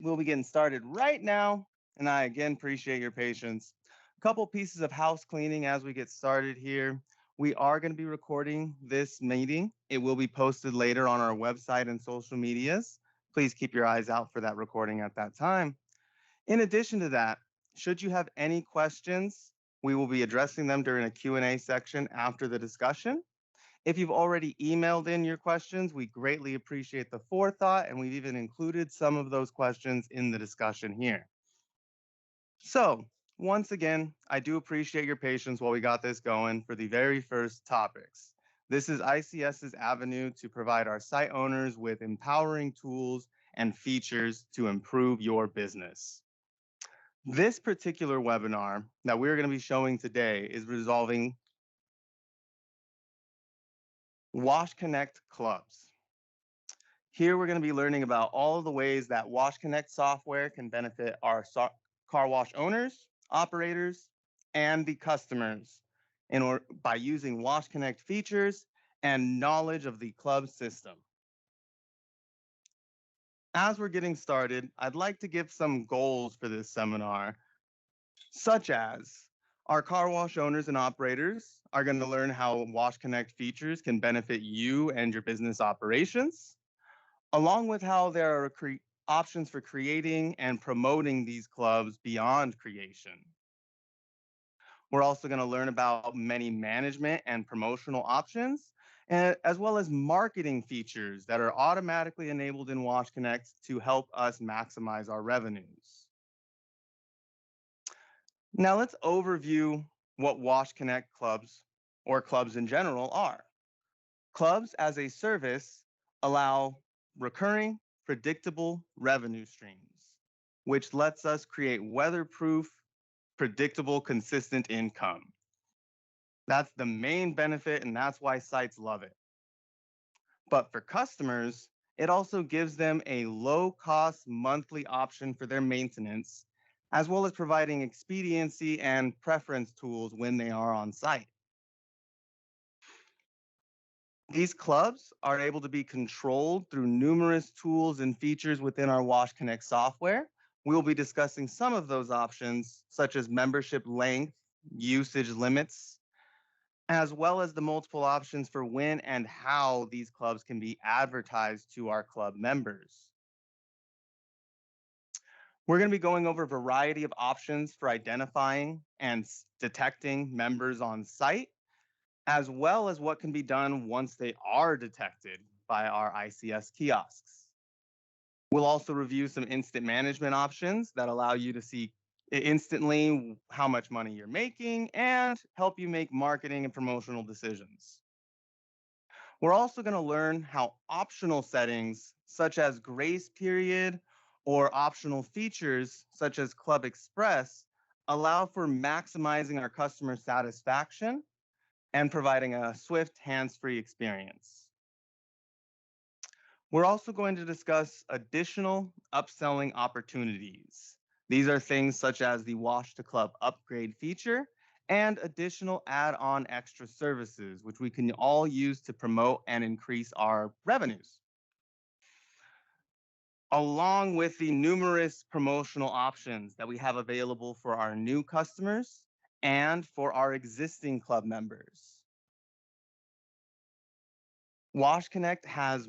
We'll be getting started right now, and I again appreciate your patience. A couple pieces of house cleaning as we get started here. We are going to be recording this meeting. It will be posted later on our website and social medias. Please keep your eyes out for that recording at that time. In addition to that, should you have any questions, we will be addressing them during a Q&A section after the discussion. If you've already emailed in your questions, we greatly appreciate the forethought, and we've even included some of those questions in the discussion here. So, once again, I do appreciate your patience while we got this going for the very first topics. This is ICS's avenue to provide our site owners with empowering tools and features to improve your business. This particular webinar that we're going to be showing today is resolving WashConnect clubs. Here we're going to be learning about all of the ways that WashConnect software can benefit our car wash owners, operators, and the customers by using WashConnect features and knowledge of the club system. As we're getting started, I'd like to give some goals for this seminar, such as our car wash owners and operators are going to learn how WashConnect features can benefit you and your business operations, along with how there are options for creating and promoting these clubs beyond creation. We're also going to learn about many management and promotional options, as well as marketing features that are automatically enabled in WashConnect to help us maximize our revenues. Now let's overview what WashConnect clubs, or clubs in general, are. Clubs as a service allow recurring, predictable revenue streams, which lets us create weatherproof, predictable, consistent income. That's the main benefit, and that's why sites love it. But for customers, it also gives them a low-cost monthly option for their maintenance, as well as providing expediency and preference tools when they are on site. These clubs are able to be controlled through numerous tools and features within our WashConnect software. We'll be discussing some of those options, such as membership length, usage limits, as well as the multiple options for when and how these clubs can be advertised to our club members. We're going to be going over a variety of options for identifying and detecting members on site, as well as what can be done once they are detected by our ICS kiosks. We'll also review some instant management options that allow you to see instantly how much money you're making and help you make marketing and promotional decisions. We're also going to learn how optional settings such as grace period or optional features such as Club Express allow for maximizing our customer satisfaction and providing a swift, hands-free experience. We're also going to discuss additional upselling opportunities. These are things such as the Wash to Club upgrade feature and additional add-on extra services, which we can all use to promote and increase our revenues. Along with the numerous promotional options that we have available for our new customers and for our existing club members. WashConnect has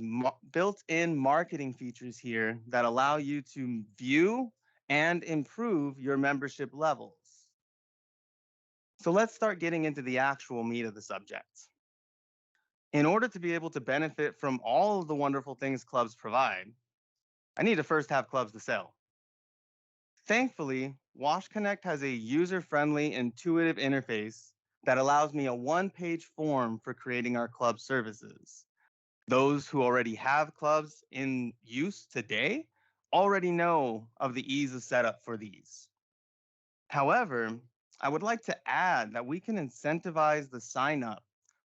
built-in marketing features here that allow you to view and improve your membership levels. So let's start getting into the actual meat of the subject. In order to be able to benefit from all of the wonderful things clubs provide, I need to first have clubs to sell. Thankfully, WashConnect has a user-friendly, intuitive interface that allows me a one-page form for creating our club services. Those who already have clubs in use today already know of the ease of setup for these. However, I would like to add that we can incentivize the sign up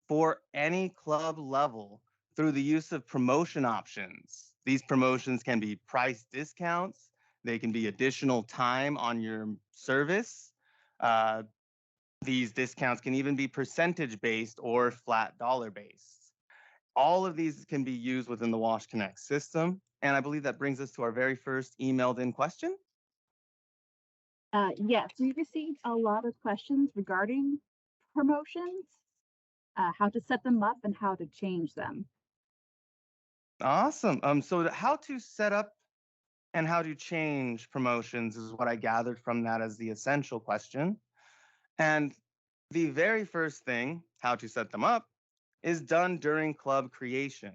for any club level through the use of promotion options. These promotions can be price discounts, they can be additional time on your service. These discounts can even be percentage based or flat dollar based. All of these can be used within the WashConnect system, And I believe that brings us to our very first emailed in question. Yes, we received a lot of questions regarding promotions, how to set them up, and how to change them. Awesome. So how to set up and how to change promotions is what I gathered from that as the essential question. And the very first thing, how to set them up, is done during club creation.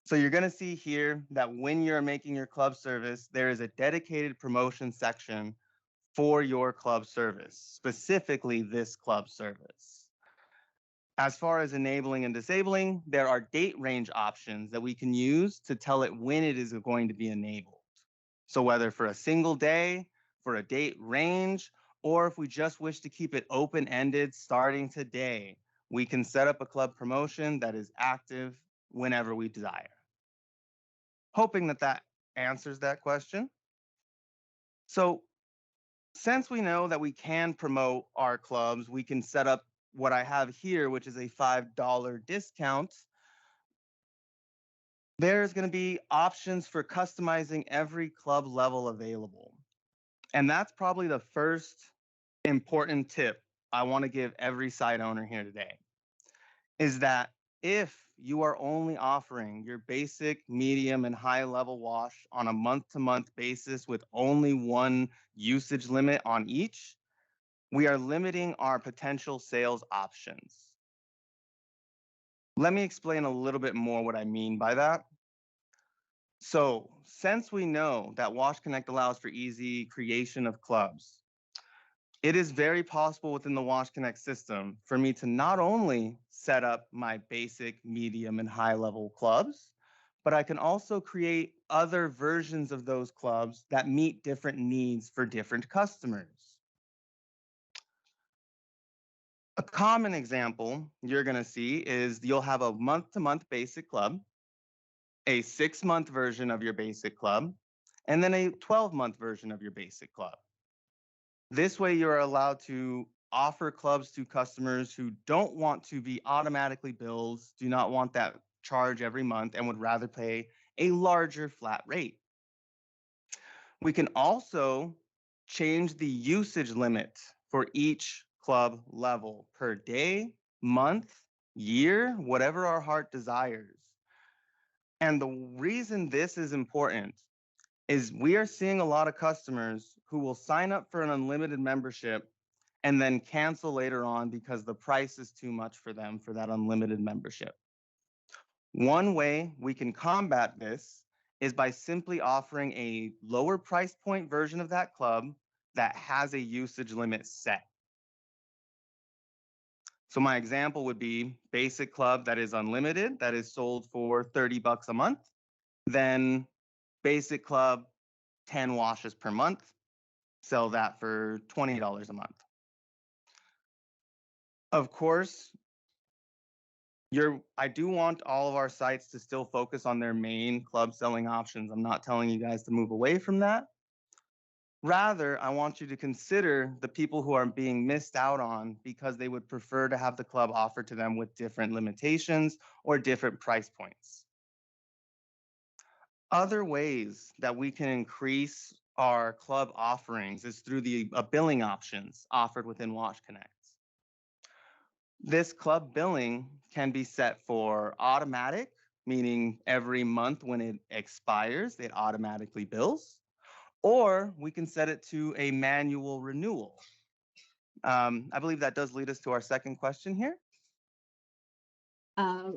So you're going to see here that when you're making your club service, there is a dedicated promotion section for your club service, specifically this club service. As far as enabling and disabling, there are date range options that we can use to tell it when it is going to be enabled. So whether for a single day, for a date range, or if we just wish to keep it open-ended starting today, we can set up a club promotion that is active whenever we desire. Hoping that that answers that question. So since we know that we can promote our clubs, we can set up what I have here, which is a $5 discount. There's going to be options for customizing every club level available. And that's probably the first important tip I want to give every site owner here today is that if you are only offering your basic, medium, and high level wash on a month to month basis with only one usage limit on each, we are limiting our potential sales options. Let me explain a little bit more what I mean by that. So, since we know that WashConnect allows for easy creation of clubs, it is very possible within the WashConnect system for me to not only set up my basic, medium, and high level clubs, but I can also create other versions of those clubs that meet different needs for different customers. A common example you're going to see is you'll have a month to month basic club, a 6-month version of your basic club, and then a 12-month version of your basic club. This way, you're allowed to offer clubs to customers who don't want to be automatically billed, do not want that charge every month, and would rather pay a larger flat rate. We can also change the usage limit for each club level per day, month, year, whatever our heart desires. And the reason this is important is we are seeing a lot of customers who will sign up for an unlimited membership and then cancel later on because the price is too much for them for that unlimited membership. One way we can combat this is by simply offering a lower price point version of that club that has a usage limit set. So my example would be basic club that is unlimited, that is sold for $30 a month. Then basic club, 10 washes per month, sell that for $20 a month. Of course, I do want all of our sites to still focus on their main club selling options. I'm not telling you guys to move away from that. Rather, I want you to consider the people who are being missed out on because they would prefer to have the club offered to them with different limitations or different price points. Other ways that we can increase our club offerings is through the billing options offered within WashConnect. This club billing can be set for automatic, meaning every month when it expires, it automatically bills, or we can set it to a manual renewal. I believe that does lead us to our second question here. Uh,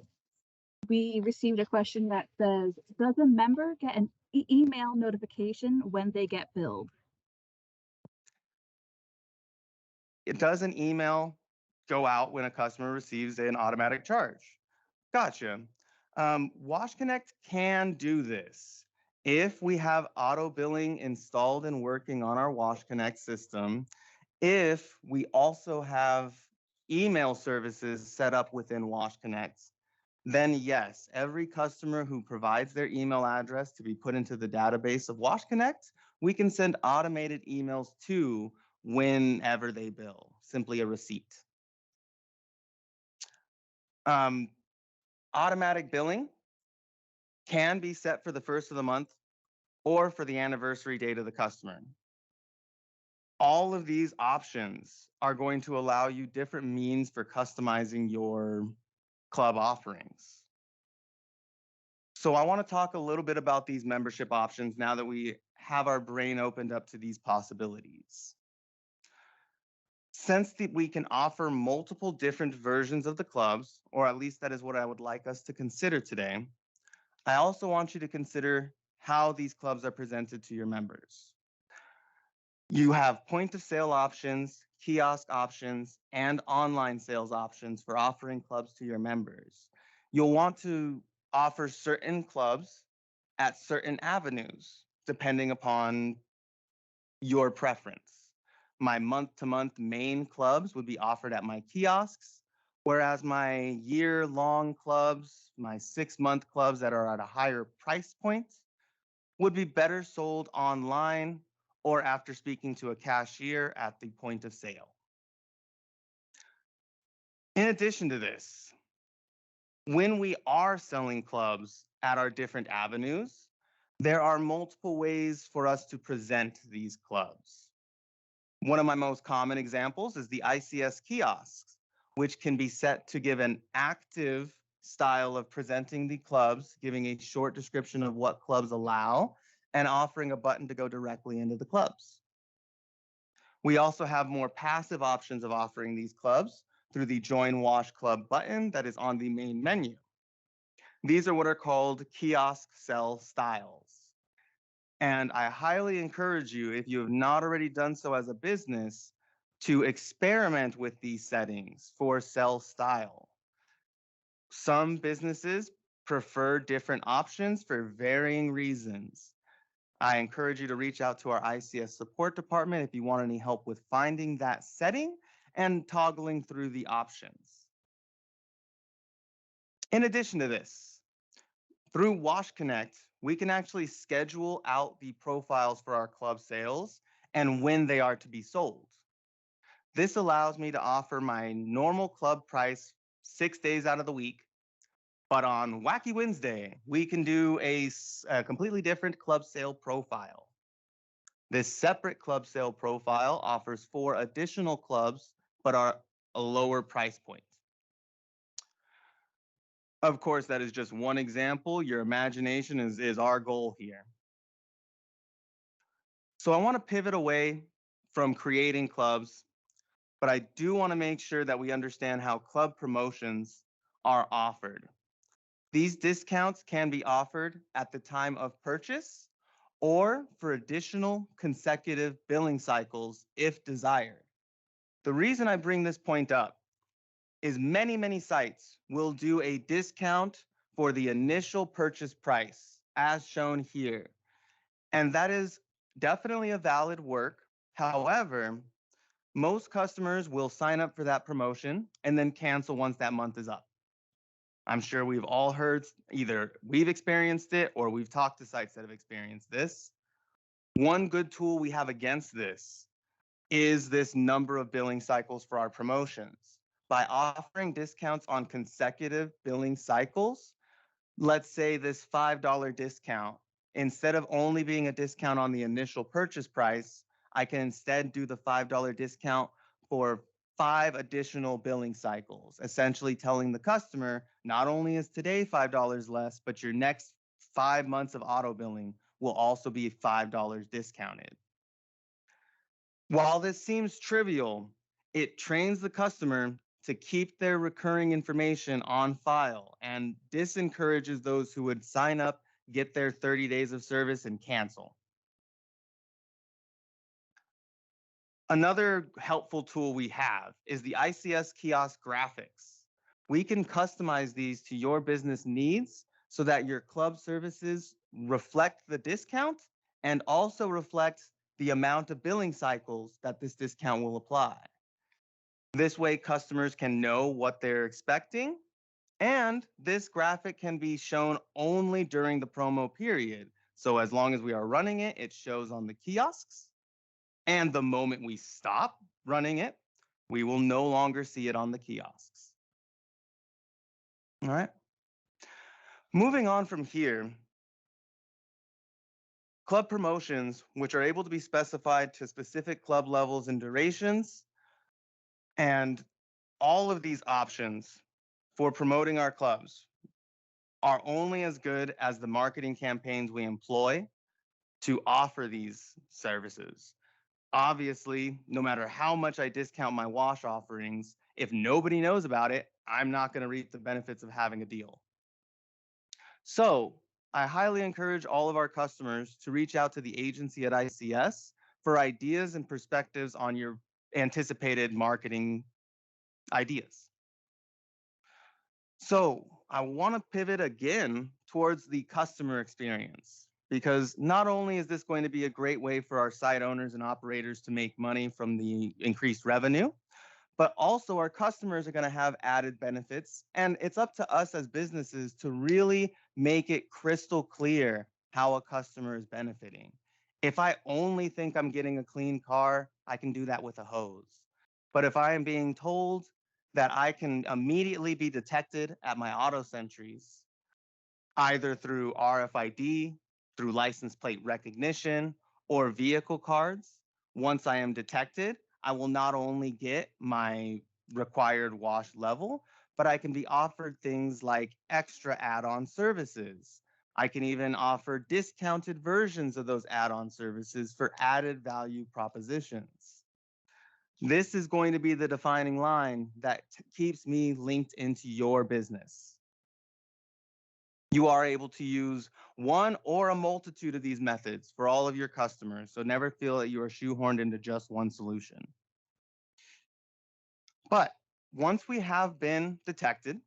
we received a question that says, does a member get an email notification when they get billed? It does an email go out when a customer receives an automatic charge? Gotcha. WashConnect can do this. If we have auto billing installed and working on our WashConnect system, if we also have email services set up within WashConnect, then yes, every customer who provides their email address to be put into the database of WashConnect, we can send automated emails to whenever they bill, simply a receipt. Um, Automatic billing can be set for the first of the month or for the anniversary date of the customer. All of these options are going to allow you different means for customizing your club offerings. So I want to talk a little bit about these membership options now that we have our brain opened up to these possibilities. Since we can offer multiple different versions of the clubs, or at least that is what I would like us to consider today, I also want you to consider how these clubs are presented to your members. You have point of sale options, kiosk options, and online sales options for offering clubs to your members. You'll want to offer certain clubs at certain avenues, depending upon your preference. My month-to-month main clubs would be offered at my kiosks, whereas my year-long clubs, my 6-month clubs that are at a higher price point, would be better sold online or after speaking to a cashier at the point of sale. In addition to this, when we are selling clubs at our different avenues, there are multiple ways for us to present these clubs. One of my most common examples is the ICS kiosks, which can be set to give an active style of presenting the clubs, giving a short description of what clubs allow, and offering a button to go directly into the clubs. We also have more passive options of offering these clubs through the Join Wash Club button that is on the main menu. These are what are called kiosk sell styles. And I highly encourage you, if you have not already done so as a business, to experiment with these settings for sell style. Some businesses prefer different options for varying reasons. I encourage you to reach out to our ICS support department if you want any help with finding that setting and toggling through the options. In addition to this, through WashConnect, we can actually schedule out the profiles for our club sales and when they are to be sold. This allows me to offer my normal club price 6 days out of the week, but on Wacky Wednesday, we can do a completely different club sale profile. This separate club sale profile offers 4 additional clubs, but are a lower price point. Of course, that is just one example. Your imagination is our goal here. So I want to pivot away from creating clubs, but I do want to make sure that we understand how club promotions are offered. These discounts can be offered at the time of purchase or for additional consecutive billing cycles if desired. The reason I bring this point up is many sites will do a discount for the initial purchase price as shown here. And that is definitely a valid work. However, most customers will sign up for that promotion and then cancel once that month is up. I'm sure we've all heard, either we've experienced it or we've talked to sites that have experienced this. One good tool we have against this is this number of billing cycles for our promotions. By offering discounts on consecutive billing cycles, let's say this $5 discount, instead of only being a discount on the initial purchase price, I can instead do the $5 discount for 5 additional billing cycles, essentially telling the customer, not only is today $5 less, but your next 5 months of auto billing will also be $5 discounted. While this seems trivial, it trains the customer to keep their recurring information on file and disencourages those who would sign up, get their 30 days of service, and cancel. Another helpful tool we have is the ICS kiosk graphics. We can customize these to your business needs so that your club services reflect the discount and also reflect the amount of billing cycles that this discount will apply. This way, customers can know what they're expecting, and this graphic can be shown only during the promo period. So as long as we are running it, it shows on the kiosks, and the moment we stop running it, we will no longer see it on the kiosks. All right. Moving on from here, club promotions, which are able to be specified to specific club levels and durations, and all of these options for promoting our clubs are only as good as the marketing campaigns we employ to offer these services. Obviously, no matter how much I discount my wash offerings, if nobody knows about it, I'm not going to reap the benefits of having a deal. So, I highly encourage all of our customers to reach out to the agency at ICS for ideas and perspectives on your anticipated marketing ideas. So, I want to pivot again towards the customer experience because not only is this going to be a great way for our site owners and operators to make money from the increased revenue, but also our customers are going to have added benefits. And it's up to us as businesses to really make it crystal clear how a customer is benefiting. If I only think I'm getting a clean car, I can do that with a hose. But if I am being told that I can immediately be detected at my auto sentries, either through RFID, through license plate recognition, or vehicle cards. Once I am detected, I will not only get my required wash level, but I can be offered things like extra add on services. I can even offer discounted versions of those add on services for added value propositions. This is going to be the defining line that keeps me linked into your business. You are able to use one or a multitude of these methods for all of your customers, so never feel that you are shoehorned into just one solution. But once we have been detected,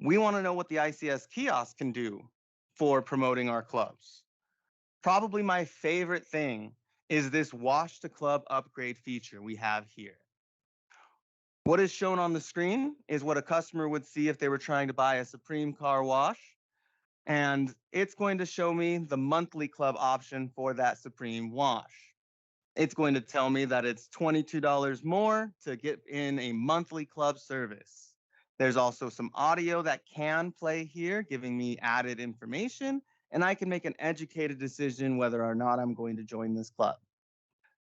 we want to know what the ICS kiosk can do for promoting our clubs. Probably my favorite thing is this wash to club upgrade feature we have here. What is shown on the screen is what a customer would see if they were trying to buy a Supreme car wash. And it's going to show me the monthly club option for that Supreme wash. It's going to tell me that it's $22 more to get in a monthly club service. There's also some audio that can play here, giving me added information, and I can make an educated decision whether or not I'm going to join this club.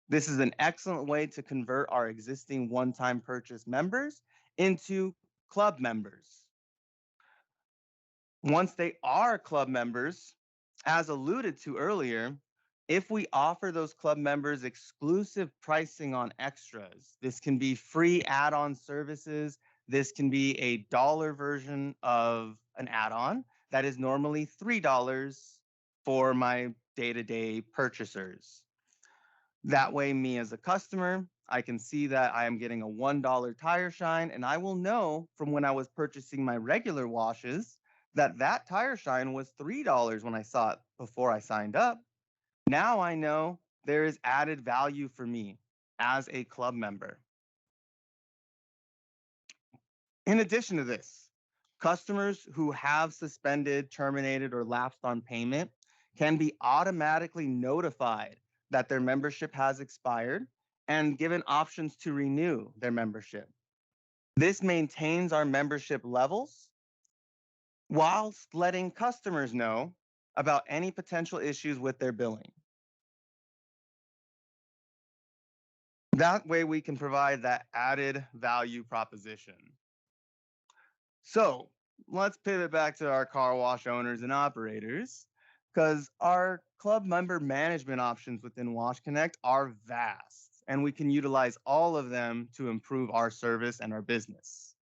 This is an excellent way to convert our existing one-time purchase members into club members. Once they are club members, as alluded to earlier, if we offer those club members exclusive pricing on extras, this can be free add on services. This can be a dollar version of an add on that is normally $3 for my day to day purchasers. That way, me as a customer, I can see that I am getting a $1 tire shine, and I will know from when I was purchasing my regular washes that that tire shine was $3 when I saw it before I signed up. Now I know there is added value for me as a club member. In addition to this, customers who have suspended, terminated, or lapsed on payment can be automatically notified that their membership has expired and given options to renew their membership. This maintains our membership levels whilst letting customers know about any potential issues with their billing. That way we can provide that added value proposition. So let's pivot back to our car wash owners and operators because our club member management options within WashConnect are vast and we can utilize all of them to improve our service and our business.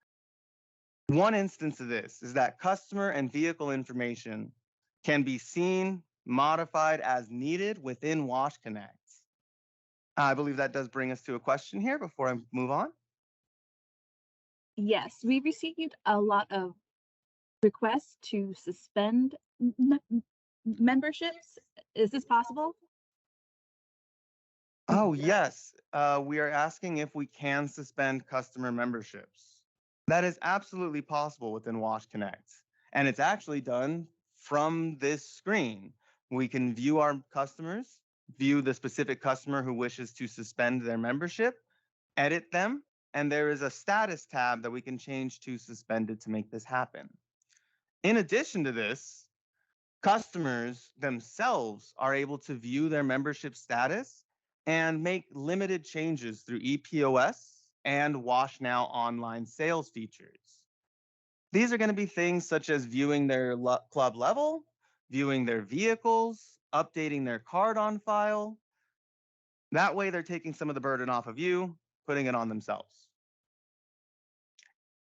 One instance of this is that customer and vehicle information can be seen, modified as needed within WashConnect. I believe that does bring us to a question here before I move on. Yes, we received a lot of requests to suspend memberships. Is this possible? Oh, yes. We are asking if we can suspend customer memberships. That is absolutely possible within WashConnect. And it's actually done from this screen. We can view our customers, view the specific customer who wishes to suspend their membership, edit them, and there is a status tab that we can change to suspended to make this happen. In addition to this, customers themselves are able to view their membership status and make limited changes through EPOS and Wash Now online sales features. These are going to be things such as viewing their club level, viewing their vehicles, updating their card on file. That way, they're taking some of the burden off of you, putting it on themselves.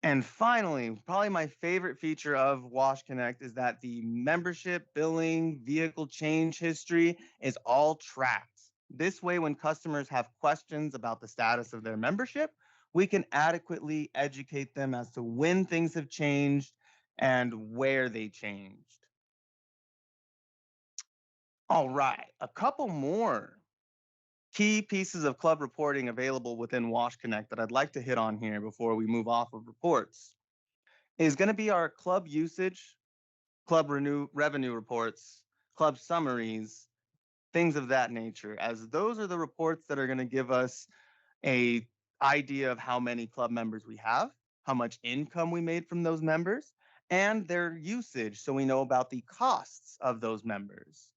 And finally, probably my favorite feature of WashConnect is that the membership, billing, vehicle change history is all tracked. This way, when customers have questions about the status of their membership, we can adequately educate them as to when things have changed and where they changed. All right, a couple more key pieces of club reporting available within WashConnect that I'd like to hit on here before we move off of reports is going to be our club usage, club revenue reports, club summaries, things of that nature, as those are the reports that are going to give us a idea of how many club members we have, how much income we made from those members, and their usage, so we know about the costs of those members.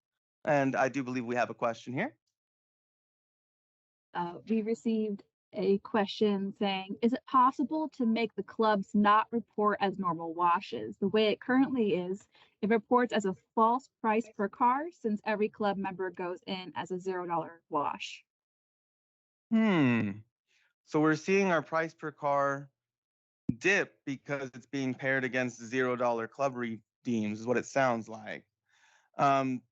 And I do believe we have a question here. We received a question saying, is it possible to make the clubs not report as normal washes? The way it currently is, it reports as a false price per car since every club member goes in as a $0 wash. Hmm. So we're seeing our price per car dip because it's being paired against $0 club redeems, is what it sounds like. Um,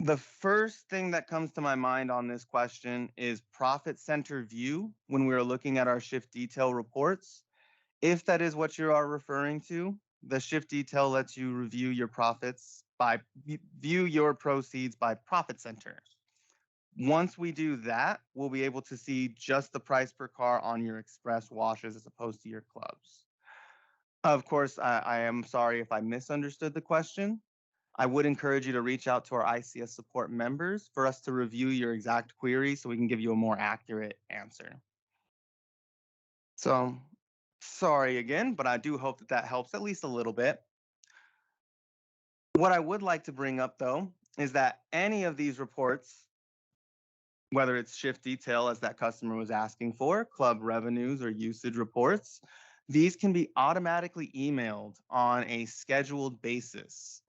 the first thing that comes to my mind on this question is profit center view when we are looking at our shift detail reports. If that is what you are referring to, the shift detail lets you review your profits by view your proceeds by profit center. Once we do that, we'll be able to see just the price per car on your express washes as opposed to your clubs. Of course, I am sorry if I misunderstood the question. I would encourage you to reach out to our ICS support members for us to review your exact query so we can give you a more accurate answer. So, sorry again, but I do hope that that helps at least a little bit. What I would like to bring up though is that any of these reports, whether it's shift detail as that customer was asking for, club revenues or usage reports, these can be automatically emailed on a scheduled basis.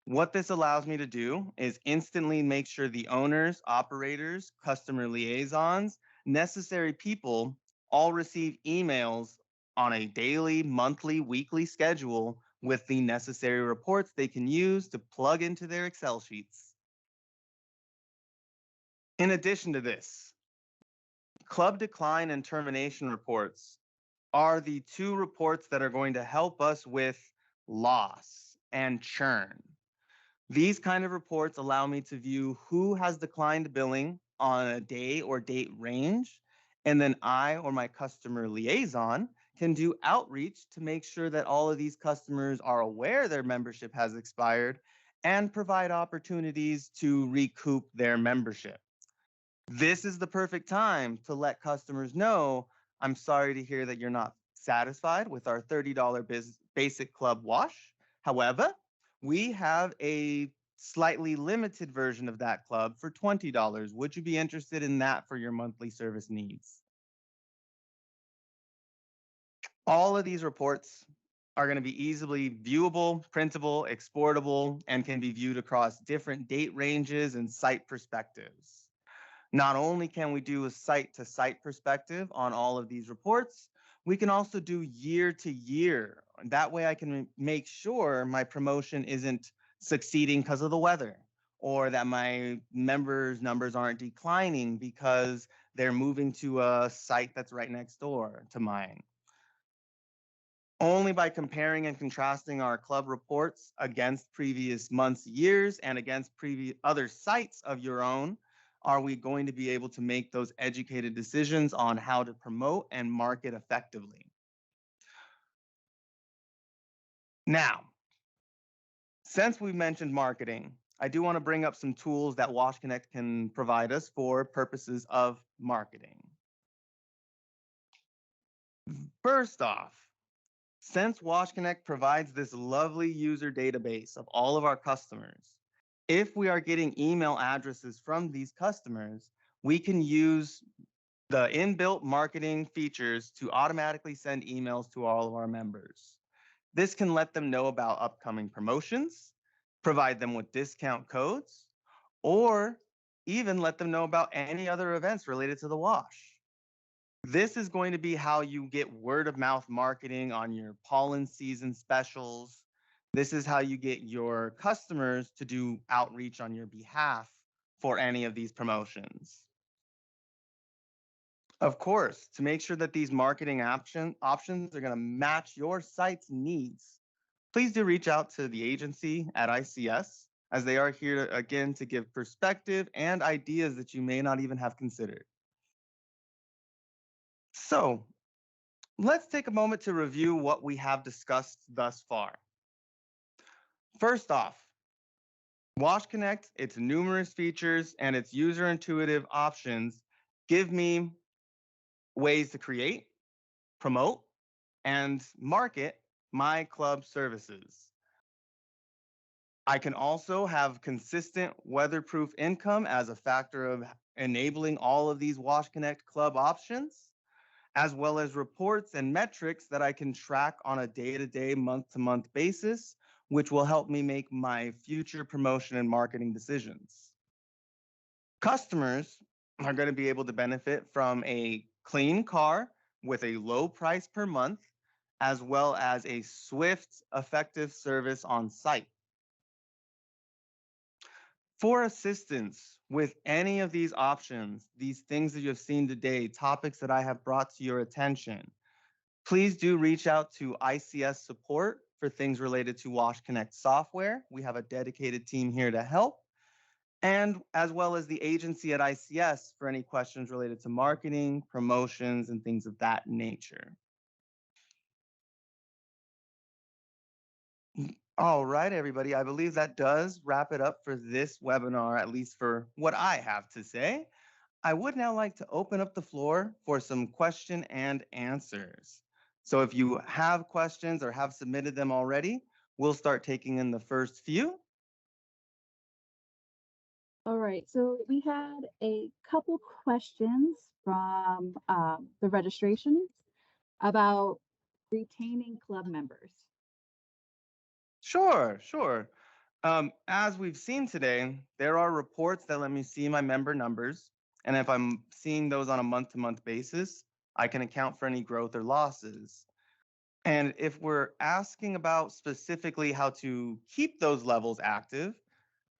What this allows me to do is instantly make sure the owners, operators, customer liaisons, necessary people all receive emails on a daily, monthly, weekly schedule with the necessary reports they can use to plug into their Excel sheets. In addition to this, club decline and termination reports are the two reports that are going to help us with loss and churn. These kind of reports allow me to view who has declined billing on a day or date range, and then I or my customer liaison can do outreach to make sure that all of these customers are aware their membership has expired and provide opportunities to recoup their membership. This is the perfect time to let customers know, I'm sorry to hear that you're not satisfied with our $30 basic club wash. However, we have a slightly limited version of that club for $20. Would you be interested in that for your monthly service needs? All of these reports are going to be easily viewable, printable, exportable, and can be viewed across different date ranges and site perspectives. Not only can we do a site to site perspective on all of these reports, we can also do year to year. That way I can make sure my promotion isn't succeeding because of the weather, or that my members numbers aren't declining because they're moving to a site that's right next door to mine. Only by comparing and contrasting our club reports against previous months, years, and against previous other sites of your own are we going to be able to make those educated decisions on how to promote and market effectively. Now, since we've mentioned marketing, I do want to bring up some tools that WashConnect can provide us for purposes of marketing. First off, Since WashConnect provides this lovely user database of all of our customers, if we are getting email addresses from these customers, we can use the inbuilt marketing features to automatically send emails to all of our members. This can let them know about upcoming promotions, provide them with discount codes, or even let them know about any other events related to the wash. This is going to be how you get word of mouth marketing on your pollen season specials. This is how you get your customers to do outreach on your behalf for any of these promotions. Of course, to make sure that these marketing options are going to match your site's needs, please do reach out to the agency at ICS, as they are here again to give perspective and ideas that you may not even have considered. So, let's take a moment to review what we have discussed thus far. First off, WashConnect, its numerous features and its user intuitive options give me ways to create, promote, and market my club services. I can also have consistent weatherproof income as a factor of enabling all of these WashConnect club options, as well as reports and metrics that I can track on a day-to-day, month-to-month basis, which will help me make my future promotion and marketing decisions. Customers are going to be able to benefit from a clean car with a low price per month, as well as a swift, effective service on site. For assistance with any of these options, these things that you have seen today, topics that I have brought to your attention, please do reach out to ICS support for things related to WashConnect software. We have a dedicated team here to help, and as well as the agency at ICS for any questions related to marketing, promotions, and things of that nature. All right, everybody. I believe that does wrap it up for this webinar, at least for what I have to say. I would now like to open up the floor for some question and answers. So if you have questions or have submitted them already, we'll start taking in the first few. All right, so we had a couple questions from the registrations about retaining club members. Sure. As we've seen today, there are reports that let me see my member numbers. And if I'm seeing those on a month-to-month basis, I can account for any growth or losses. And if we're asking about specifically how to keep those levels active,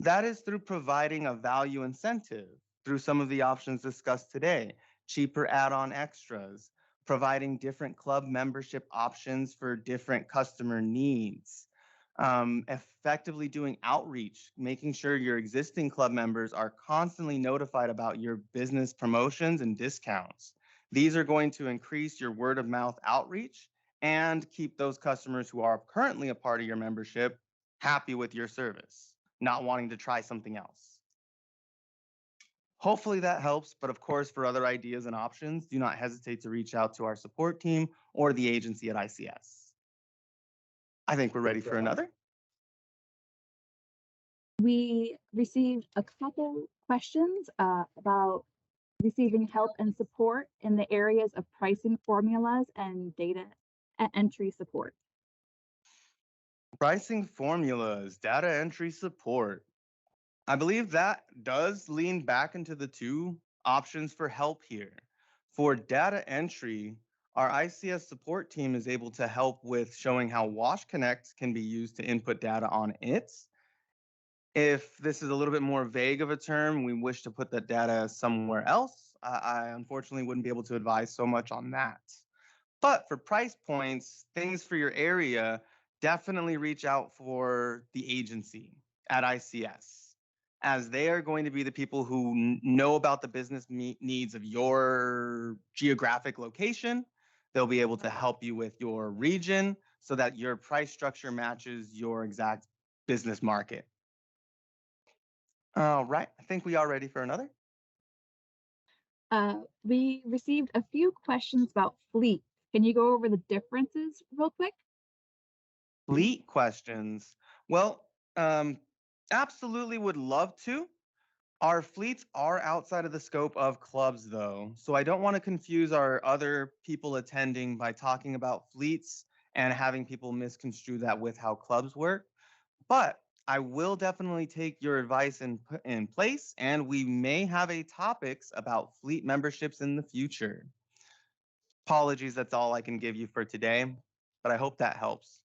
that is through providing a value incentive through some of the options discussed today, cheaper add-on extras, providing different club membership options for different customer needs, effectively doing outreach, making sure your existing club members are constantly notified about your business promotions and discounts. These are going to increase your word of mouth outreach and keep those customers who are currently a part of your membership happy with your service, not wanting to try something else. Hopefully that helps, but of course, for other ideas and options, do not hesitate to reach out to our support team or the agency at ICS. I think we're ready for another. We received a couple questions about receiving help and support in the areas of pricing formulas and data entry support. Pricing formulas, data entry support. I believe that does lean back into the two options for help here. For data entry, our ICS support team is able to help with showing how WashConnect can be used to input data on it. If this is a little bit more vague of a term, we wish to put that data somewhere else. I unfortunately wouldn't be able to advise so much on that. But for price points, things for your area, definitely reach out for the agency at ICS, as they are going to be the people who know about the business needs of your geographic location. They'll be able to help you with your region so that your price structure matches your exact business market. All right, I think we are ready for another. We received a few questions about fleet. Can you go over the differences real quick? Fleet questions. Well, um, absolutely would love to. Our fleets are outside of the scope of clubs, though. So I don't want to confuse our other people attending by talking about fleets and having people misconstrue that with how clubs work. But I will definitely take your advice and put in place, and we may have a topics about fleet memberships in the future. Apologies, that's all I can give you for today, but I hope that helps.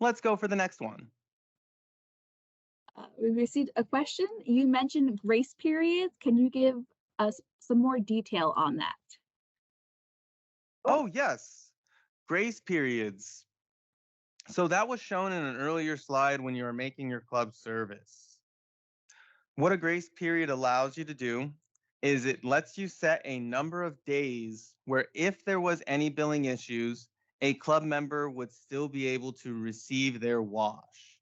Let's go for the next one. We received a question. You mentioned grace periods. Can you give us some more detail on that? Oh, yes, grace periods. So that was shown in an earlier slide when you were making your club service. What a grace period allows you to do is it lets you set a number of days where if there was any billing issues, a club member would still be able to receive their wash.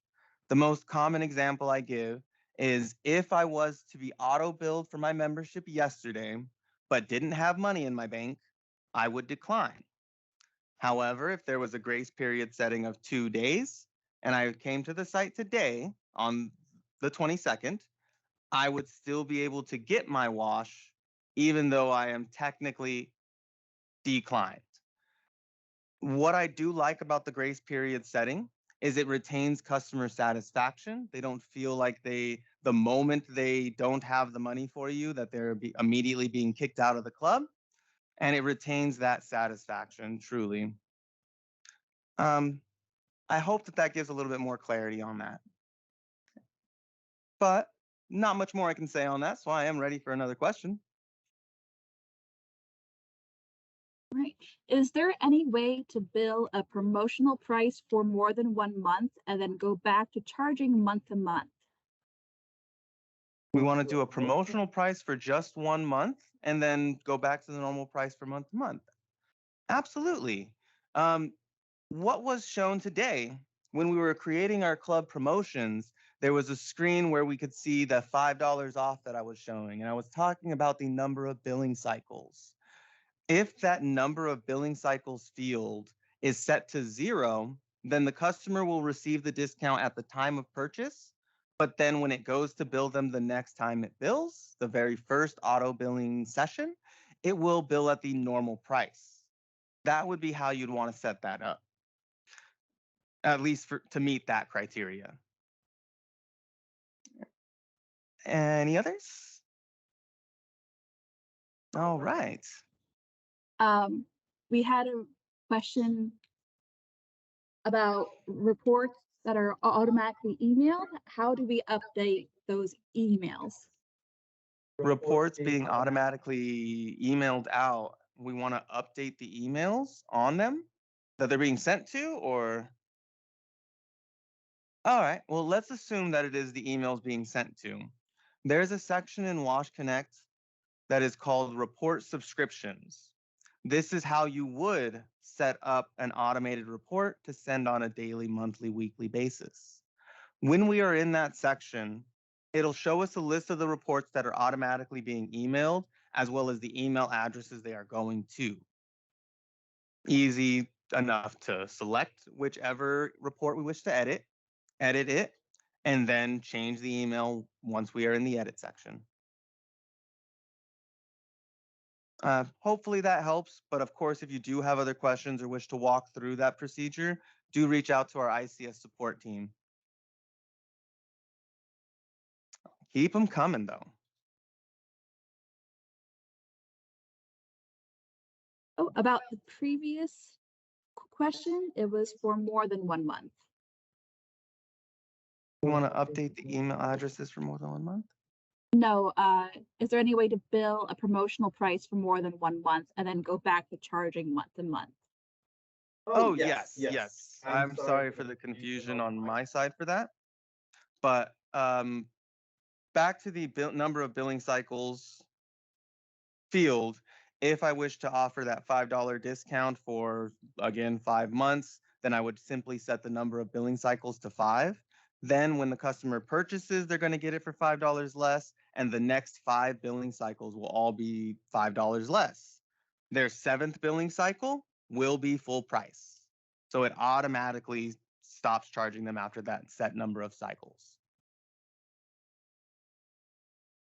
The most common example I give is if I was to be auto billed for my membership yesterday, but didn't have money in my bank, I would decline. However, if there was a grace period setting of 2 days and I came to the site today on the 22nd, I would still be able to get my wash, even though I am technically declined. What I do like about the grace period setting is it retains customer satisfaction. They don't feel like the moment they don't have the money for you, that they're immediately being kicked out of the club. And it retains that satisfaction truly. Um, I hope that that gives a little bit more clarity on that. But not much more I can say on that, so I am ready for another question. Right. Is there any way to bill a promotional price for more than 1 month and then go back to charging month to month? We want to do a promotional price for just 1 month and then go back to the normal price for month to month. Absolutely. Um, what was shown today when we were creating our club promotions, there was a screen where we could see the $5 off that I was showing, and I was talking about the number of billing cycles. If that number of billing cycles field is set to 0, then the customer will receive the discount at the time of purchase. But then when it goes to bill them the next time it bills, the very first auto billing session, it will bill at the normal price. That would be how you'd want to set that up, at least to meet that criteria. Any others? All right. We had a question about reports that are automatically emailed. How do we update those emails? Reports being automatically emailed out, we want to update the emails on them that they're being sent to, or all right, well, let's assume that it is the emails being sent to. There's a section in WashConnect that is called report subscriptions. This is how you would set up an automated report to send on a daily, monthly, weekly basis. When we are in that section, it'll show us a list of the reports that are automatically being emailed, as well as the email addresses they are going to. Easy enough to select whichever report we wish to edit it, and then change the email once we are in the edit section. Hopefully that helps, but of course, if you do have other questions or wish to walk through that procedure, do reach out to our ICS support team. Keep them coming, though. Oh, about the previous question, it was for more than 1 month. You want to update the email addresses for more than 1 month? No, is there any way to bill a promotional price for more than 1 month and then go back to charging month to month? Oh, yes. I'm sorry for the confusion on my side for that. But back to the number of billing cycles field, if I wish to offer that $5 discount for, again, 5 months, then I would simply set the number of billing cycles to 5. Then when the customer purchases, they're going to get it for $5 less, and the next 5 billing cycles will all be $5 less. Their 7th billing cycle will be full price. So it automatically stops charging them after that set number of cycles.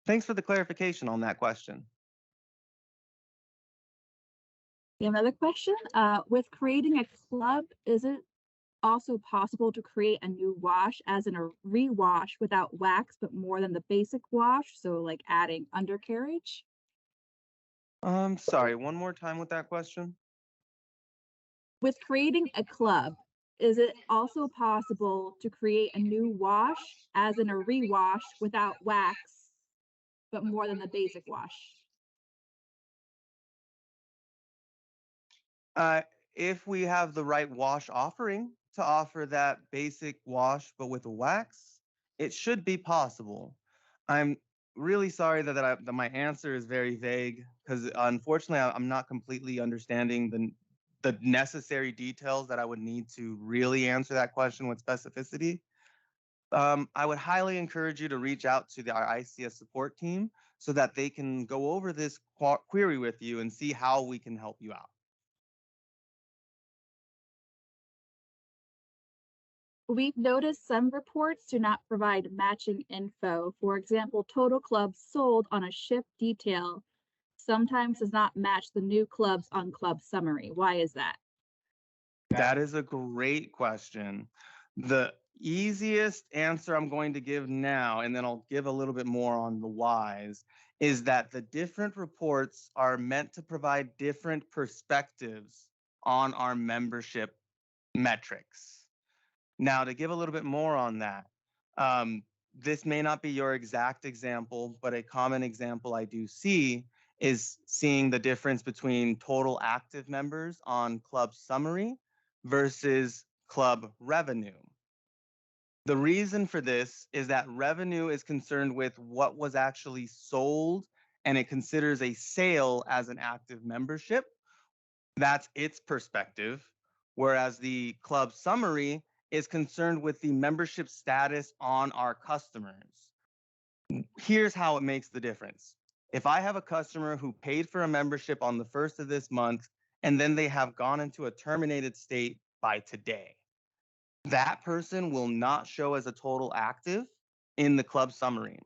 Thanks for the clarification on that question. We have another question. With creating a club, is it also possible to create a new wash, as in a rewash without wax, but more than the basic wash? So, like adding undercarriage? Sorry, one more time with that question. With creating a club, is it also possible to create a new wash, as in a rewash without wax, but more than the basic wash? Uh, if we have the right wash offering to offer that basic wash but with a wax, it should be possible. I'm really sorry that my answer is very vague because unfortunately I'm not completely understanding the necessary details that I would need to really answer that question with specificity. I would highly encourage you to reach out to our ICS support team so that they can go over this query with you and see how we can help you out. We've noticed some reports do not provide matching info. For example, total clubs sold on a ship detail sometimes does not match the new clubs on club summary. Why is that? That is a great question. The easiest answer I'm going to give now, and then I'll give a little bit more on the whys, is that the different reports are meant to provide different perspectives on our membership metrics. Now, to give a little bit more on that, this may not be your exact example, but a common example I do see is seeing the difference between total active members on club summary versus club revenue. The reason for this is that revenue is concerned with what was actually sold, and it considers a sale as an active membership. That's its perspective. Whereas the club summary is concerned with the membership status on our customers. Here's how it makes the difference. If I have a customer who paid for a membership on the first of this month, and then they have gone into a terminated state by today, that person will not show as a total active in the club summary,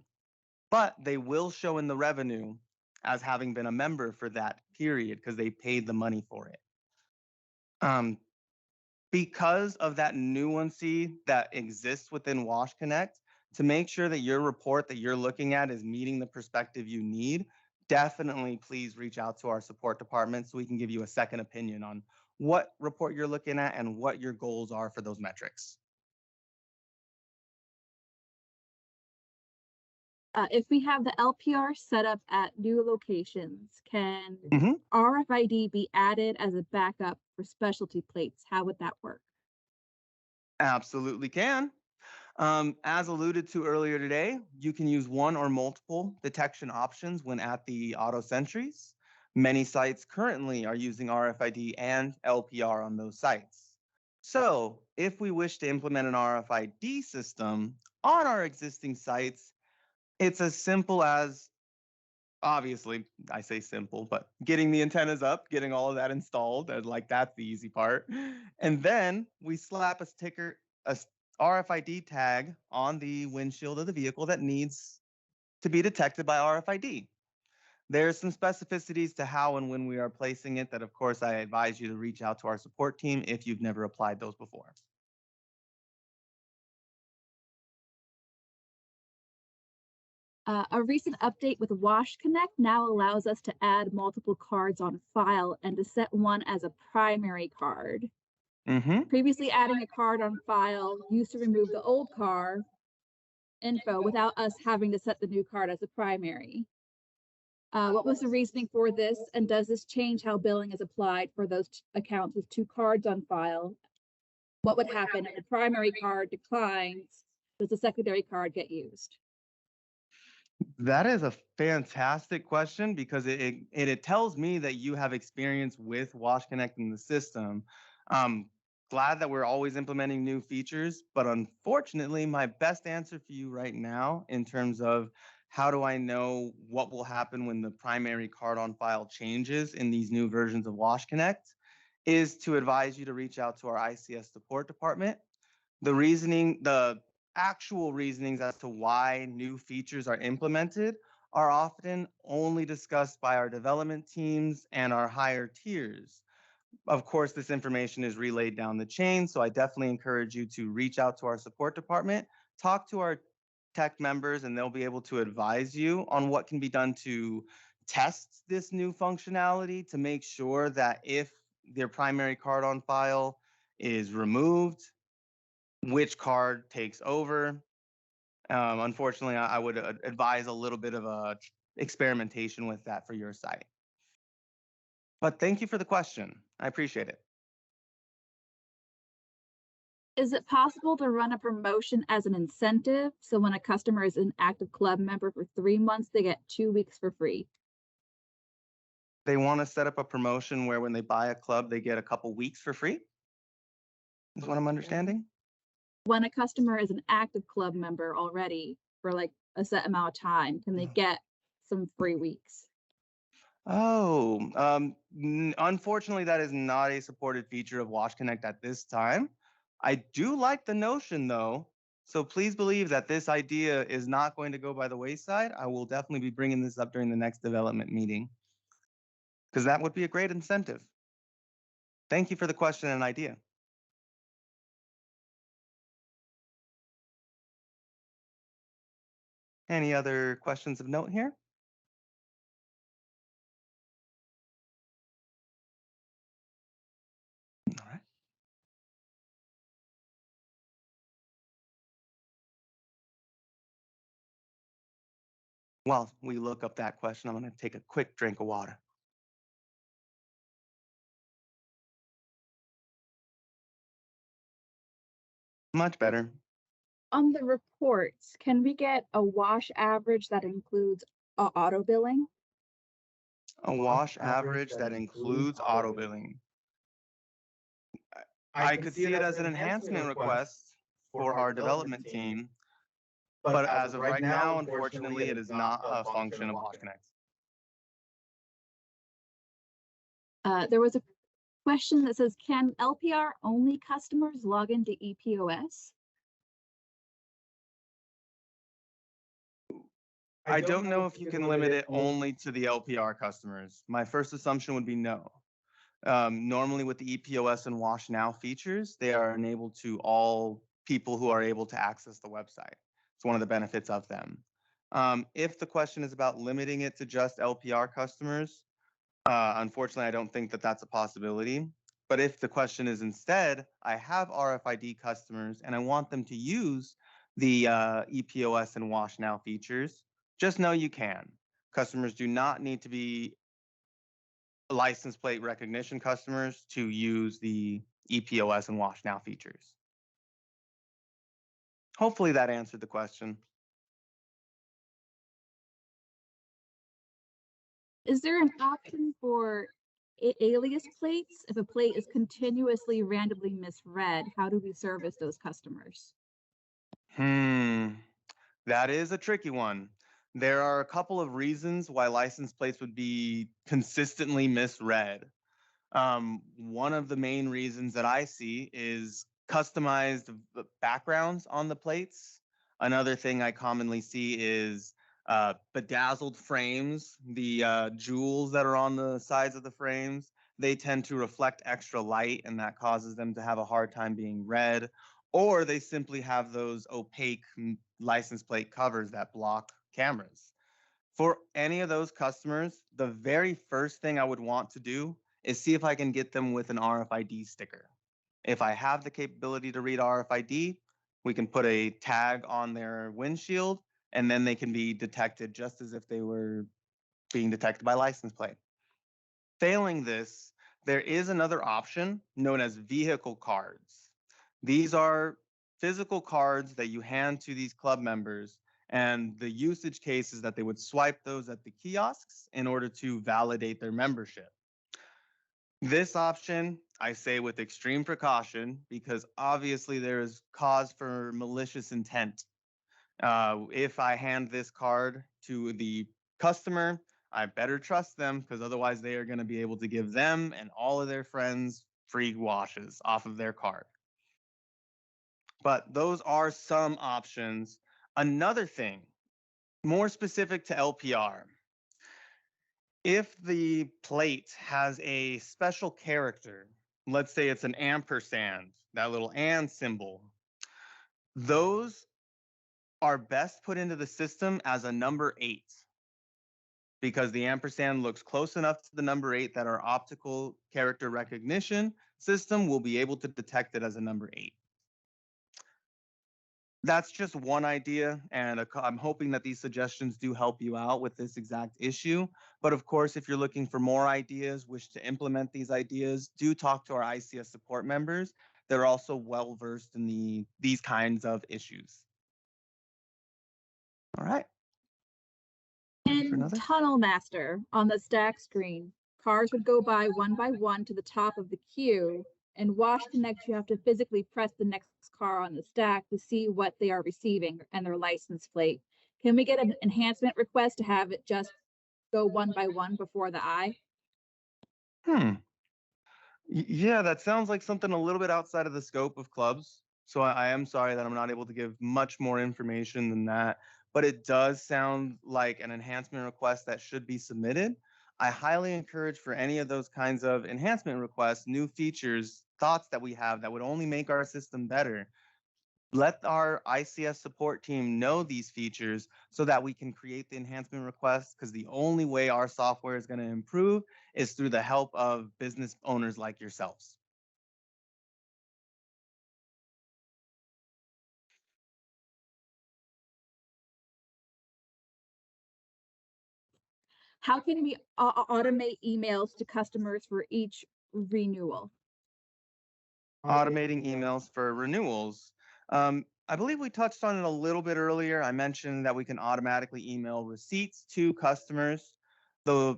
but they will show in the revenue as having been a member for that period because they paid the money for it. Because of that nuancy that exists within WashConnect, to make sure that your report that you're looking at is meeting the perspective you need, definitely please reach out to our support department so we can give you a second opinion on what report you're looking at and what your goals are for those metrics. If we have the LPR set up at new locations, can Mhm. RFID be added as a backup for specialty plates? How would that work? Absolutely can. As alluded to earlier today, you can use one or multiple detection options when at the auto sentries. Many sites currently are using RFID and LPR on those sites. So, if we wish to implement an RFID system on our existing sites, it's as simple as, obviously, I say simple, but getting the antennas up, getting all of that installed, and like that's the easy part. And then we slap a sticker, RFID tag on the windshield of the vehicle that needs to be detected by RFID. There's some specificities to how and when we are placing it that, of course, I advise you to reach out to our support team if you've never applied those before. A recent update with WashConnect now allows us to add multiple cards on file and to set one as a primary card. Mm-hmm. Previously, adding a card on file used to remove the old car info without us having to set the new card as a primary. What was the reasoning for this, and does this change how billing is applied for those accounts with two cards on file? What would happen if the primary card declines? Does the secondary card get used? That is a fantastic question because it tells me that you have experience with WashConnect in the system. Glad that we're always implementing new features, but unfortunately, my best answer for you right now in terms of how do I know what will happen when the primary card on file changes in these new versions of WashConnect is to advise you to reach out to our ICS support department. The actual reasonings as to why new features are implemented are often only discussed by our development teams and our higher tiers. Of course, this information is relayed down the chain, so I definitely encourage you to reach out to our support department, talk to our tech members, and they'll be able to advise you on what can be done to test this new functionality to make sure that if their primary card on file is removed, which card takes over. Unfortunately, I would advise a little bit of a experimentation with that for your site. But thank you for the question. I appreciate it. Is it possible to run a promotion as an incentive? So when a customer is an active club member for 3 months, they get 2 weeks for free. They want to set up a promotion where when they buy a club, they get a couple weeks for free, is what I'm understanding. When a customer is an active club member already for like a set amount of time, can they get some free weeks? Oh, unfortunately, that is not a supported feature of WashConnect at this time. I do like the notion though, so please believe that this idea is not going to go by the wayside. I will definitely be bringing this up during the next development meeting because that would be a great incentive. Thank you for the question and idea. Any other questions of note here? All right. While we look up that question, I'm going to take a quick drink of water. Much better. On the reports, can we get a wash average that includes auto billing? A wash average that includes auto billing. I could see it as an enhancement request for our development team, but as of right now, unfortunately, it is not a function of WashConnect. There was a question that says, can LPR only customers log into EPOS? I don't know if you can limit it only to the LPR customers. My first assumption would be no. Normally with the EPOS and Wash Now features, they are enabled to all people who are able to access the website. It's one of the benefits of them. If the question is about limiting it to just LPR customers, unfortunately, I don't think that that's a possibility. But if the question is instead, I have RFID customers and I want them to use the EPOS and Wash Now features, just know you can. Customers do not need to be license plate recognition customers to use the EPOS and Wash Now features. Hopefully that answered the question. Is there an option for alias plates? If a plate is continuously randomly misread, how do we service those customers? That is a tricky one. There are a couple of reasons why license plates would be consistently misread. One of the main reasons that I see is customized backgrounds on the plates. Another thing I commonly see is bedazzled frames, the jewels that are on the sides of the frames. They tend to reflect extra light, and that causes them to have a hard time being read. Or they simply have those opaque license plate covers that block cameras. For any of those customers, the very first thing I would want to do is see if I can get them with an RFID sticker. If I have the capability to read RFID, we can put a tag on their windshield and then they can be detected just as if they were being detected by license plate. Failing this, there is another option known as vehicle cards. These are physical cards that you hand to these club members, and the usage case is that they would swipe those at the kiosks in order to validate their membership. This option, I say with extreme precaution, because obviously there is cause for malicious intent. If I hand this card to the customer, I better trust them because otherwise they are going to be able to give them and all of their friends free washes off of their card. but those are some options. Another thing, more specific to LPR, if the plate has a special character, let's say it's an ampersand, that little and symbol, those are best put into the system as a number 8 because the ampersand looks close enough to the number 8 that our optical character recognition system will be able to detect it as a number 8. That's just one idea, and I'm hoping that these suggestions do help you out with this exact issue. But of course, if you're looking for more ideas, wish to implement these ideas, do talk to our ICS support members. They're also well versed in these kinds of issues. All right. Ready for In another? Tunnel Master, on the stack screen, cars would go by one to the top of the queue. In WashConnect, you have to physically press the next car on the stack to see what they are receiving and their license plate. Can we get an enhancement request to have it just go one by one before the eye? Hmm. Yeah, that sounds like something a little bit outside of the scope of clubs. So I am sorry that I'm not able to give much more information than that, but it does sound like an enhancement request that should be submitted. I highly encourage for any of those kinds of enhancement requests, new features, thoughts that we have that would only make our system better. Let our ICS support team know these features so that we can create the enhancement requests, because the only way our software is going to improve is through the help of business owners like yourselves. How can we automate emails to customers for each renewal? Automating emails for renewals. I believe we touched on it a little bit earlier. I mentioned that we can automatically email receipts to customers. The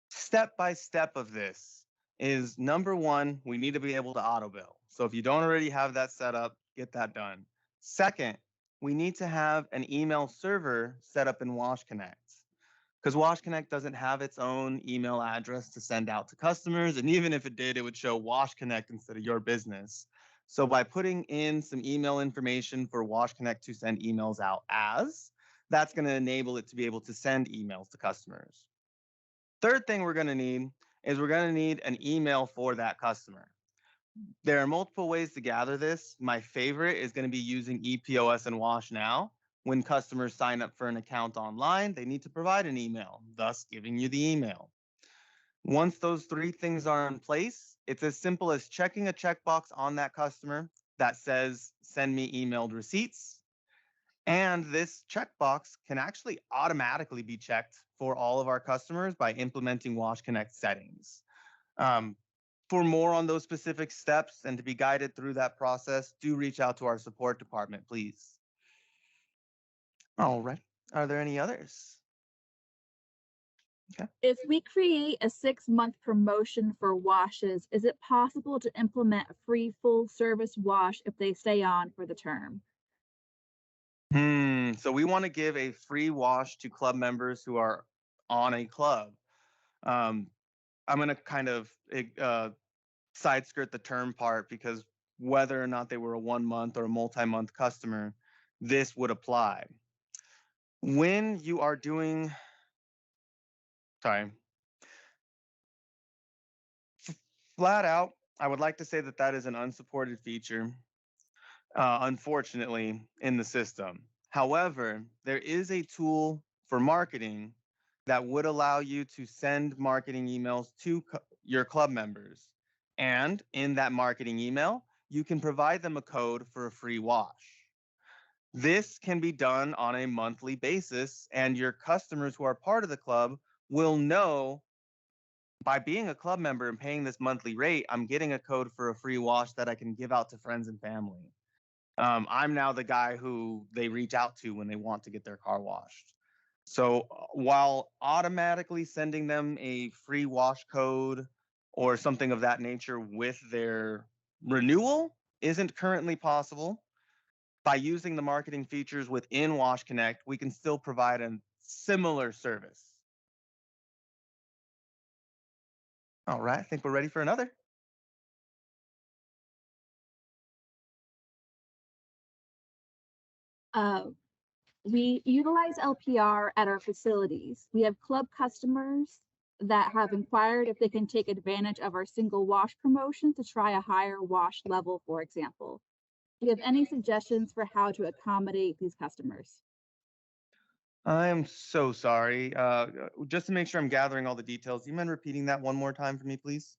step by step of this is number one, we need to be able to auto bill. So if you don't already have that set up, get that done. Second, we need to have an email server set up in WashConnect, because WashConnect doesn't have its own email address to send out to customers. And even if it did, it would show WashConnect instead of your business. So by putting in some email information for WashConnect to send emails out as, that's going to enable it to be able to send emails to customers. Third thing we're going to need is we're going to need an email for that customer. There are multiple ways to gather this. My favorite is going to be using EPOS and Wash Now. When customers sign up for an account online, they need to provide an email, thus giving you the email. Once those three things are in place, it's as simple as checking a checkbox on that customer that says, send me emailed receipts. And this checkbox can actually automatically be checked for all of our customers by implementing WashConnect settings. Um, for more on those specific steps and to be guided through that process, do reach out to our support department, please. All right. Are there any others? Okay. If we create a 6-month promotion for washes, is it possible to implement a free full service wash if they stay on for the term? So we want to give a free wash to club members who are on a club. Um, I'm going to kind of side skirt the term part, because whether or not they were a 1 month or a multi-month customer, this would apply. When you are doing, sorry, flat out, I would like to say that that is an unsupported feature, unfortunately, in the system. However, there is a tool for marketing that would allow you to send marketing emails to your club members. And in that marketing email, you can provide them a code for a free wash. This can be done on a monthly basis, and your customers who are part of the club will know, by being a club member and paying this monthly rate, I'm getting a code for a free wash that I can give out to friends and family. I'm now the guy who they reach out to when they want to get their car washed. So while automatically sending them a free wash code or something of that nature with their renewal isn't currently possible, by using the marketing features within WashConnect, we can still provide a similar service. All right, I think we're ready for another. Uh, we utilize LPR at our facilities. We have club customers that have inquired if they can take advantage of our single wash promotion to try a higher wash level, for example. Do you have any suggestions for how to accommodate these customers? I am so sorry. Just to make sure I'm gathering all the details, do you mind repeating that one more time for me, please?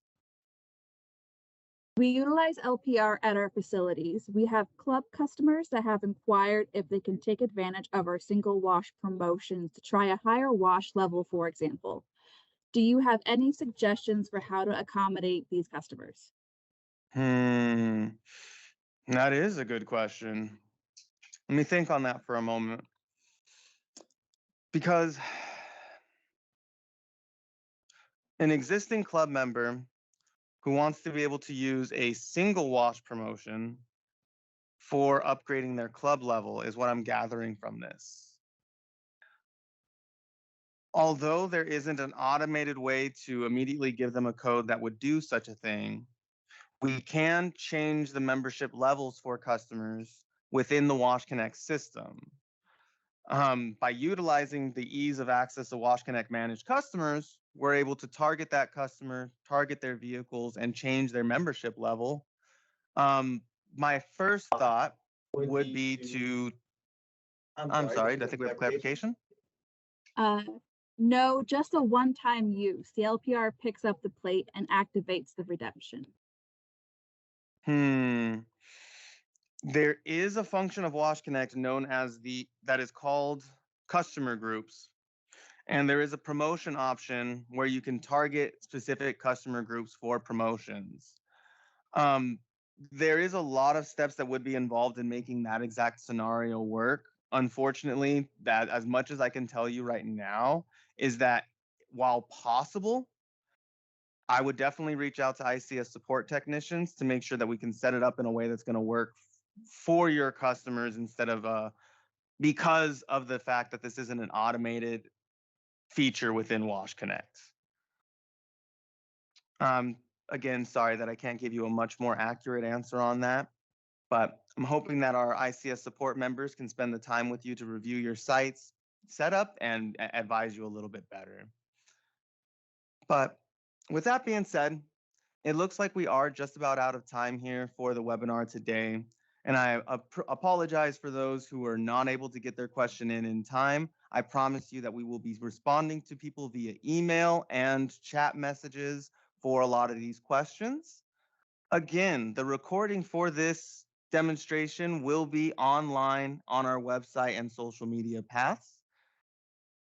We utilize LPR at our facilities. We have club customers that have inquired if they can take advantage of our single wash promotions to try a higher wash level, for example. Do you have any suggestions for how to accommodate these customers? Hmm, that is a good question. Let me think on that for a moment. Because an existing club member who wants to be able to use a single wash promotion for upgrading their club level is what I'm gathering from this. Although there isn't an automated way to immediately give them a code that would do such a thing, we can change the membership levels for customers within the WashConnect system. By utilizing the ease of access to WashConnect managed customers, we're able to target that customer, target their vehicles, and change their membership level. Um, my first thought would be to, I'm sorry, I think we have a clarification. Uh, no, just a one-time use. The LPR picks up the plate and activates the redemption. Hmm. There is a function of WashConnect known as that is called customer groups. And there is a promotion option where you can target specific customer groups for promotions. Um, there is a lot of steps that would be involved in making that exact scenario work. Unfortunately, that as much as I can tell you right now is that while possible, I would definitely reach out to ICS support technicians to make sure that we can set it up in a way that's going to work for your customers instead of because of the fact that this isn't an automated feature within WashConnect. Um, Again, sorry that I can't give you a much more accurate answer on that, but I'm hoping that our ICS support members can spend the time with you to review your site's setup and advise you a little bit better. But with that being said, it looks like we are just about out of time here for the webinar today. And I apologize for those who are not able to get their question in time. I promise you that we will be responding to people via email and chat messages for a lot of these questions. Again, the recording for this demonstration will be online on our website and social media paths.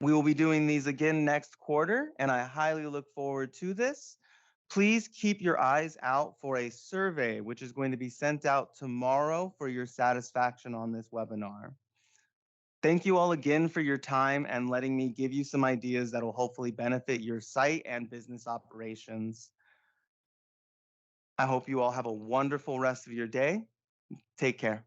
We will be doing these again next quarter, and I highly look forward to this. Please keep your eyes out for a survey, which is going to be sent out tomorrow for your satisfaction on this webinar. Thank you all again for your time and letting me give you some ideas that will hopefully benefit your site and business operations. I hope you all have a wonderful rest of your day. Take care.